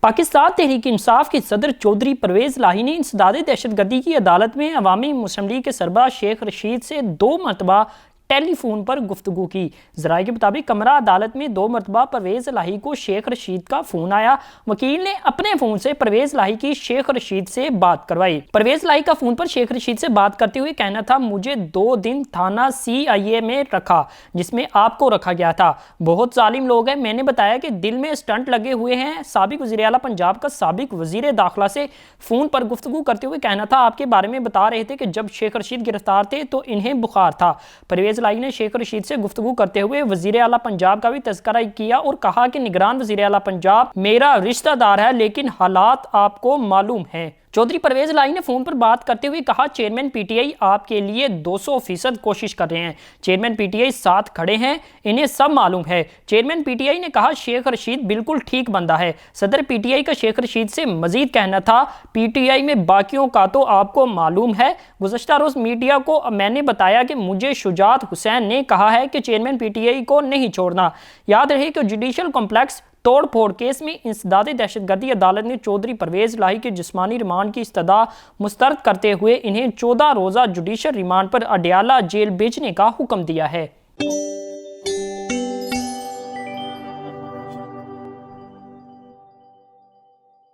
पाकिस्तान तहरीक इंसाफ के सदर चौधरी परवेज़ इलाही ने इंसदाद दहशतगर्दी की अदालत में अवामी मुस्लिम लीग के सरबराह शेख रशीद से 2 मरतबा टेलीफोन पर गुफ्तगू की। ज़राए के मुताबिक कमरा अदालत में 2 मरतबा परवेज़ इलाही को शेख रशीद का फ़ोन आया। वकील ने अपने फ़ोन से परवेज़ इलाही की शेख रशीद से बात करवाई। परवेज़ इलाही का फ़ोन पर शेख रशीद से बात करते हुए कहना था, मुझे 2 दिन थाना CIA में रखा जिसमें आपको रखा गया था। बहुत जालिम लोग हैं। मैंने बताया कि दिल में स्टंट लगे हुए हैं। साबिक वज़ीर आला पंजाब का साबिक वज़ीर दाखिला से फ़ोन पर गुफ्तगू करते हुए कहना था, आपके बारे में बता रहे थे कि जब शेख रशीद गिरफ्तार थे तो इन्हें बुखार था। परवेज़ इलाही ने शेख रशीद से गुफ्तगू करते हुए वज़ीर आला पंजाब का भी तज़किरा किया और कहा कि निगरान वज़ीर आला पंजाब मेरा रिश्तेदार है, लेकिन हालात आपको मालूम हैं। चौधरी परवेज़ इलाही ने फ़ोन पर बात करते हुए कहा, चेयरमैन PTI आपके लिए 200% कोशिश कर रहे हैं। चेयरमैन PTI साथ खड़े हैं, इन्हें सब मालूम है। चेयरमैन PTI ने कहा, शेख रशीद बिल्कुल ठीक बंदा है। सदर PTI का शेख रशीद से मजीद कहना था, PTI में बाकियों का तो आपको मालूम है। गुज़श्ता रोज़ मीडिया को मैंने बताया कि मुझे शुजात हुसैन ने कहा है कि चेयरमैन PTI को नहीं छोड़ना। याद रहे कि जुडिशल कॉम्प्लेक्स तोड़ फोड़ केस में इंसदाद दहशतगर्दी अदालत ने चौधरी परवेज़ इलाही के जिस्मानी रिमांड की इस्तदा मुस्तरद करते हुए इन्हें 14 रोज़ा जुडिशल रिमांड पर अडयाला जेल भेजने का हुक्म दिया है।